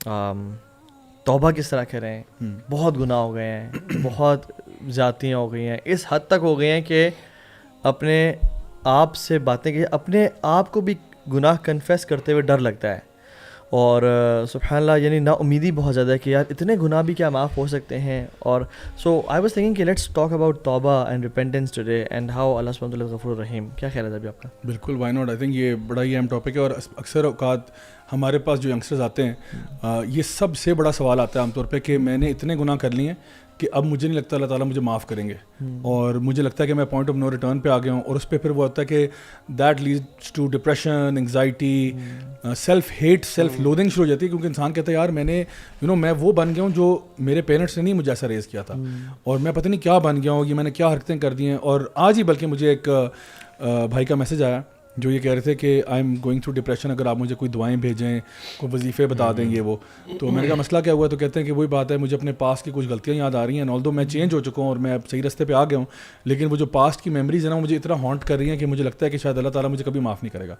توبہ کس طرح کریں. بہت گناہ ہو گئے ہیں, بہت زیادتیاں ہو گئی ہیں, اس حد تک ہو گئی ہیں کہ اپنے آپ سے باتیں کہ اپنے آپ کو بھی گناہ کنفیس کرتے ہوئے ڈر لگتا ہے. اور سبحان اللہ یعنی نا امیدی بہت زیادہ ہے کہ یار اتنے گناہ بھی کیا معاف ہو سکتے ہیں. اور سو آئی واز تھنکنگ کہ لیٹس ٹاک اباؤٹ توبہ and repentance today and how Allah سبحانہ وتعالی غفور الرحیم. کیا خیال ہے ابھی آپ کا؟ بالکل, وائی ناٹ. آئی تھنک یہ بڑا ہی اہم ٹاپک ہے, اور اکثر اوقات ہمارے پاس جو ینگسٹرز آتے ہیں یہ سب سے بڑا سوال آتا ہے عام طور پہ کہ میں نے اتنے گناہ کر لیے ہیں کہ اب مجھے نہیں لگتا اللہ تعالیٰ مجھے معاف کریں گے, اور مجھے لگتا ہے کہ میں پوائنٹ آف نو ریٹرن پہ آ گیا ہوں. اور اس پہ پھر وہ ہوتا ہے کہ that leads to depression, anxiety, self hate, self loathing شروع ہو جاتی ہے, کیونکہ انسان کہتا ہے یار میں نے میں وہ بن گیا ہوں جو میرے پیرنٹس نے نہیں مجھے ایسا ریز کیا تھا, اور میں پتہ نہیں کیا بن گیا ہوں, یہ میں نے کیا حرکتیں کر دی ہیں. اور آج ہی بلکہ مجھے ایک بھائی کا میسج آیا جو یہ کہہ رہے تھے کہ I am going through depression, اگر آپ مجھے کوئی دعائیں بھیجیں, کوئی وظیفے بتا دیں یہ وہ. تو میں نے کہا مسئلہ کیا ہوا؟ تو کہتے ہیں کہ وہی بات ہے, مجھے اپنے پاسٹ کی کچھ غلطیاں یاد آ رہی ہیں, آلدو میں چینج ہو چکا ہوں اور میں اب صحیح رستے پہ آ گیا ہوں, لیکن وہ جو پاسٹ کی میموریز ہیں نا مجھے اتنا ہانٹ کر رہی ہیں کہ مجھے لگتا ہے کہ شاید اللہ تعالیٰ مجھے کبھی معاف نہیں کرے گا.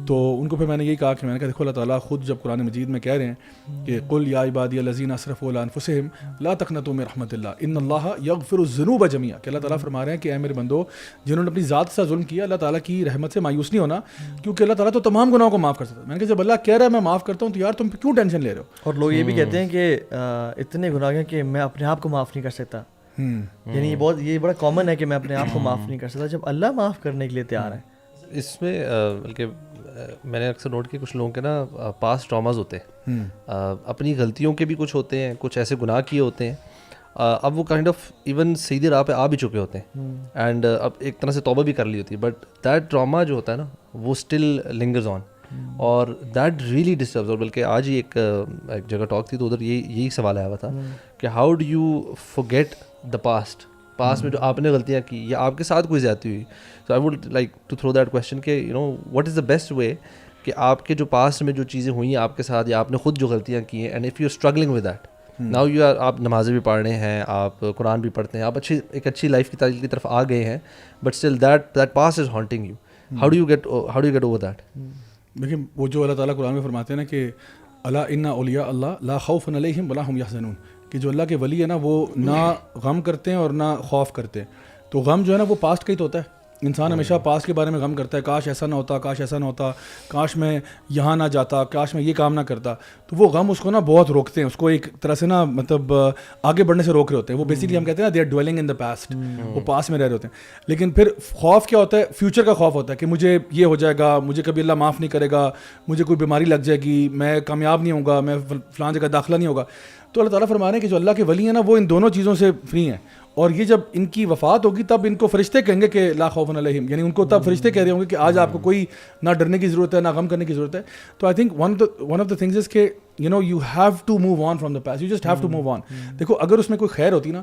تو ان کو پھر میں نے یہی کہا کہ میں نے کہا دیکھو اللہ تعالیٰ خود جب قرآن مجید میں کہہ رہے ہیں کہ قل یا عبادی الذین اسرفوا علی انفسہم لا تقنطوا من رحمۃ اللہ ان اللہ یغفر الذنوب جميعا, کہ اللہ تعالیٰ فرما رہے ہیں کہ اے میرے بندو جنہوں نے اپنی ذات سے ظلم کیا, اللہ تعالیٰ کی رحمت سے مایوس نہیں ہونا, کیونکہ اللہ تعالیٰ تو تمام گناہوں کو معاف کر سکتا ہے. میں نے کہا جب اللہ کہہ رہا ہے میں معاف کرتا ہوں تو یار تم کیوں ٹینشن لے رہے ہو؟ اور لوگ یہ بھی کہتے ہیں کہ اتنے گناہ ہیں کہ میں اپنے آپ کو معاف نہیں کر سکتا. یعنی یہ بڑا کامن ہے کہ میں اپنے آپ کو معاف نہیں کر سکتا, جب اللہ معاف کرنے کے لیے تیار ہے. اس میں بلکہ میں نے اکثر نوٹ کیا کچھ لوگوں کے نا پاسٹ ٹراماز ہوتے ہیں, اپنی غلطیوں کے بھی کچھ ہوتے ہیں, کچھ ایسے گناہ کیے ہوتے ہیں, اب وہ کائنڈ آف ایون سیدھی راہ پہ آ بھی چکے ہوتے ہیں اینڈ اب ایک طرح سے توبہ بھی کر لی ہوتی ہے, بٹ دیٹ ٹراما جو ہوتا ہے نا وہ اسٹل لنگرز آن, اور دیٹ ریئلی ڈسٹربز. اور بلکہ آج ہی ایک جگہ ٹاک تھی تو ادھر یہی سوال آیا ہوا تھا کہ how do you forget the past میں جو آپ نے غلطیاں کی یا آپ کے ساتھ کوئی زیادتی ہوئی. So I would like to throw that question کہ what is the best way کہ آپ کے جو پاسٹ میں جو چیزیں ہوئی ہیں آپ کے ساتھ یا آپ نے خود جو غلطیاں کی ہیں, and if you are struggling with that now you are, آپ نمازیں بھی پڑھ رہے ہیں, آپ قرآن بھی پڑھتے ہیں, آپ ایک اچھی لائف کی تعلیم کی طرف آ گئے ہیں, but still that past is haunting you. How do you get over that? دیکھیں وہ جو اللہ تعالیٰ قرآن میں فرماتے ہیں نا کہ الا ان اولیاء اللہ لا خوف علیہم ولا هم یحزنون, کہ جو اللہ کے ولی ہے نا وہ نہ غم کرتے ہیں اور نہ خوف کرتے ہیں. تو غم جو ہے نا وہ پاسٹ کا ہی تو ہوتا ہے. انسان ہمیشہ پاسٹ کے بارے میں غم کرتا ہے, کاش ایسا نہ ہوتا, کاش ایسا نہ ہوتا, کاش میں یہاں نہ جاتا, کاش میں یہ کام نہ کرتا. تو وہ غم اس کو نا بہت روکتے ہیں, اس کو ایک طرح سے نا مطلب آگے بڑھنے سے روک رہے ہوتے ہیں. وہ بیسیکلی ہم کہتے ہیں نا they are dwelling in the past, وہ پاسٹ میں رہ رہے ہوتے ہیں. لیکن پھر خوف کیا ہوتا ہے؟ فیوچر کا خوف ہوتا ہے کہ مجھے یہ ہو جائے گا, مجھے کبھی اللہ معاف نہیں کرے گا, مجھے کوئی بیماری لگ جائے گی, میں کامیاب نہیں ہوں گا, میں فلاں جگہ داخلہ نہیں ہوگا. تو اللہ تعالیٰ فرما رہے ہیں کہ جو اللہ کے ولی ہیں نا وہ ان دونوں چیزوں سے فری ہیں, اور یہ جب ان کی وفات ہوگی تب ان کو فرشتے کہیں گے کہ لا خوف علیہم, یعنی ان کو تب فرشتے کہہ رہے ہوں گے کہ آج آپ کو کوئی نہ ڈرنے کی ضرورت ہے نہ غم کرنے کی ضرورت ہے. تو I think one of the things is کہ you have to move on from the past, you just have to move on. دیکھو اگر اس میں کوئی خیر ہوتی نا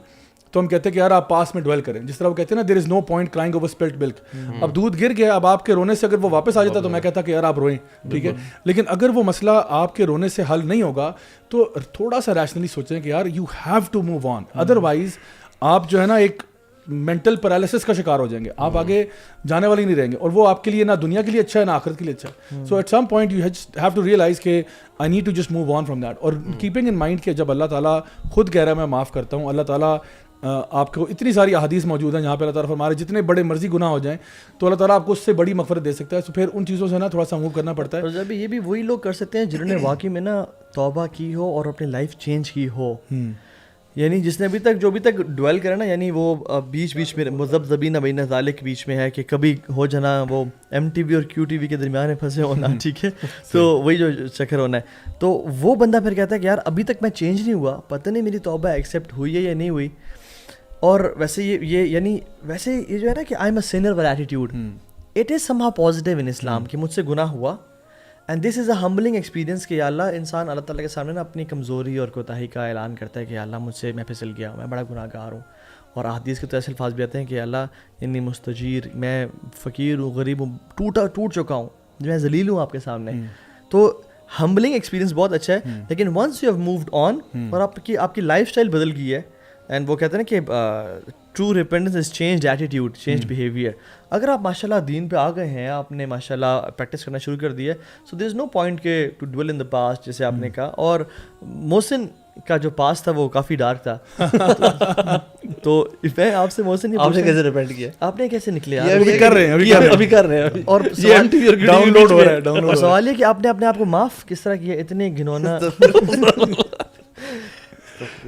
تو ہم کہتے ہیں کہ یار آپ پاس میں ڈویل کریں, جس طرح وہ کہتے ہیں نا دیر is no point crying over split ملک. اب دودھ گر گیا, اب آپ کے رونے سے اگر وہ واپس آ جاتا تو میں کہتا کہ یار آپ روئیں, ٹھیک ہے. لیکن اگر وہ مسئلہ آپ کے رونے سے حل نہیں ہوگا تو تھوڑا سا ریشنلی سوچیں کہ یار you have to move on, otherwise آپ جو ہے نا ایک مینٹل پیرالسس کا شکار ہو جائیں گے, آپ آگے جانے والے نہیں رہیں گے, اور وہ آپ کے لیے نہ دنیا کے لیے اچھا ہے نہ آخرت کے لیے اچھا ہے. So at some point you have to realise کہ I need to just move on from that, اور کیپنگ ان مائنڈ کہ جب اللہ تعالیٰ خود کہہ رہا ہے میں معاف کرتا ہوں, اللہ تعالیٰ آپ کو اتنی ساری احادیث موجود ہیں جہاں پہ اللہ تعالیٰ فرما رہے جتنے بڑے مرضی گناہ ہو جائیں تو اللہ تعالیٰ آپ کو اس سے بڑی مغفرت دے سکتا ہے. تو پھر ان چیزوں سے نا تھوڑا سا موو کرنا پڑتا ہے. اور جب یہ بھی وہی لوگ کر سکتے ہیں جنہوں نے واقعی میں نا توبہ کی ہو اور اپنی لائف چینج کی ہو. یعنی جس نے جو ابھی تک ڈویل کرا نا, یعنی وہ بیچ میں مذبذبین بین ذالک بیچ میں ہے کہ کبھی ہو جانا وہ ایم ٹی وی اور کیو ٹی وی کے درمیان میں پھنسے ہونا, ٹھیک ہے, تو وہی جو چکر ہونا ہے. تو وہ بندہ پھر کہتا ہے کہ یار ابھی تک میں چینج نہیں ہوا, پتہ نہیں میری توبہ ایکسیپٹ ہوئی ہے یا نہیں ہوئی. اور ویسے یہ یعنی ویسے یہ جو ہے نا کہ آئی ایم اے سینر والا attitude, it is somehow positive in Islam کہ مجھ سے گناہ ہوا, and this is a humbling experience کہ یا اللہ انسان اللہ تعالیٰ کے سامنے نا اپنی کمزوری اور کوتاہی کا اعلان کرتا ہے کہ یا اللہ مجھ سے میں پھسل گیا, میں بڑا گناہ گار ہوں. اور احادیث کے تو ایسے الفاظ بھی آتے ہیں کہ اللہ انی مستجیر, میں فقیر ہوں, غریب ہوں, ٹوٹ چکا ہوں, میں ذلیل ہوں آپ کے سامنے. تو ہمبلنگ ایکسپیرینس بہت اچھا ہے. لیکن once you have moved on اور آپ کی لائف اسٹائل بدل گئی ہے اینڈ وہ کہتے ہیں نا کہ ٹرو ریپینٹنس از چینجڈ ایٹیٹیوڈ، چینجڈ بیہیویئر. اگر آپ ماشاء اللہ دین پہ آ گئے ہیں، آپ نے ماشاء اللہ پریکٹس کرنا شروع کر دیا ہے، so there is no point کہ to dwell in the past جیسے آپ نے کہا. اور محسن کا جو پاس تھا وہ کافی ڈارک تھا. تو میں آپ سے محسن آپ نے کیسے ریپینٹ کیا؟ آپ نے کیسے نکلے؟ ابھی کر رہے ہیں اور ڈاؤن لوڈ ہو رہا ہے اور سوال یہ کہ آپ نے اپنے آپ کو معاف کس طرح کیا اتنے گھنونا؟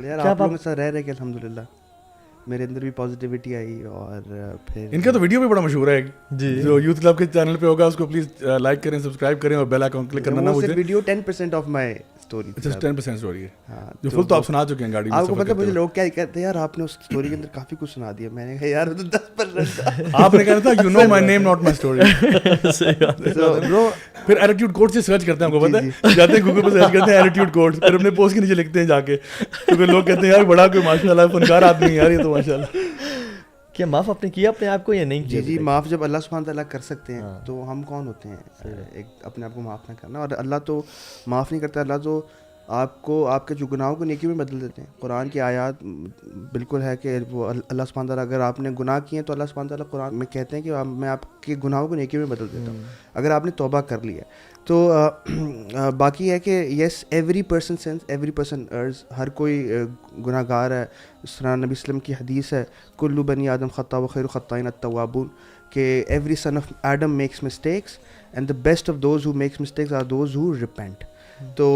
یار آپ لوگوں کے ساتھ رہ کہ الحمدللہ میرے اندر بھی پازیٹیوٹی آئی. اور پھر ان کا تو ویڈیو بھی بڑا مشہور ہے جی، جو یوتھ کلب کے چینل پہ ہوگا اس کو پلیز لائک کریں، سبسکرائب کریں اور بیل آئکن کلک کرنا نہ وہ بھولیں. Video 10% of my story. اچھا 10% اسٹوری ہے ہاں جو فل تو آپ سنا چکے ہیں گاڑی میں. آپ کو پتہ مجھے لوگ کیا کہتے ہیں، یار آپ نے اس اسٹوری کے اندر کافی کچھ سنا دیا. میں نے کہا یار 10% آپ نے کہا تھا you know my name not my story. Bro. پھر ایٹیٹیوڈ کوڈ سے سرچ کرتے ہیں، آپ کو پتہ ہے جاتے ہیں گوگل پہ سرچ کرتے ہیں ایٹیٹیوڈ کوڈ، پھر اپنے پوسٹ کے نیچے لکھتے ہیں جا کے، کیونکہ لوگ کہتے ہیں یار بڑا کوئی ماشاء اللہ فنکار آدمی ہے یار یہ تو ماشاء اللہ. کیا معاف آپ نے کیا اپنے آپ کو یا نہیں کیا؟ جی معاف جب اللہ سبحانہ تعالیٰ کر سکتے ہیں تو ہم کون ہوتے ہیں ایک اپنے آپ کو معاف نہ کرنا. اور اللہ تو معاف نہیں کرتا، اللہ تو آپ کو آپ کے جو گناہوں کو نیکی میں بدل دیتے ہیں. قرآن کی آیات بالکل ہے کہ وہ اللہ سبحانہ تعالیٰ اگر آپ نے گناہ کیے ہیں تو اللہ سبحانہ تعالیٰ قرآن میں کہتے ہیں کہ میں آپ کے گناہوں کو نیکی میں بدل دیتا ہوں اگر آپ نے توبہ کر لی ہے. تو باقی ہے کہ yes every person sins every person errs, ہر کوئی گناہ گار ہے. اس طرح نبی وسلم کی حدیث ہے کلو بنی آدم خطا و خیر الخطائین التوابون، کہ every son of Adam makes mistakes and the best of those who make mistakes are those who repent. تو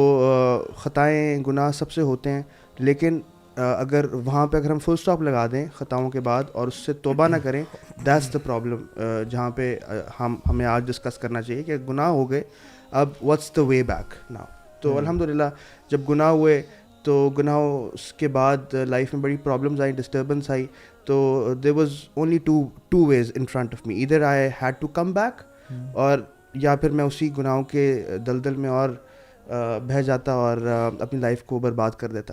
خطائیں گناہ سب سے ہوتے ہیں، لیکن اگر وہاں پہ اگر ہم فل اسٹاپ لگا دیں خطاؤں کے بعد اور اس سے توبہ نہ کریں، دیٹس دا پرابلم جہاں پہ ہمیں آج ڈسکس کرنا چاہیے کہ گناہ ہو گئے، اب what's the way back now. تو الحمدللہ جب گناہ ہوئے تو گناہوں کے بعد لائف میں بڑی پرابلمز آئیں، ڈسٹربنس آئی. تو there was only two ways in front of me, ادھر I had to come back, اور یا پھر میں اسی گناہوں کے دلدل میں اور بہہ جاتا اور اپنی لائف کو برباد کر دیتا.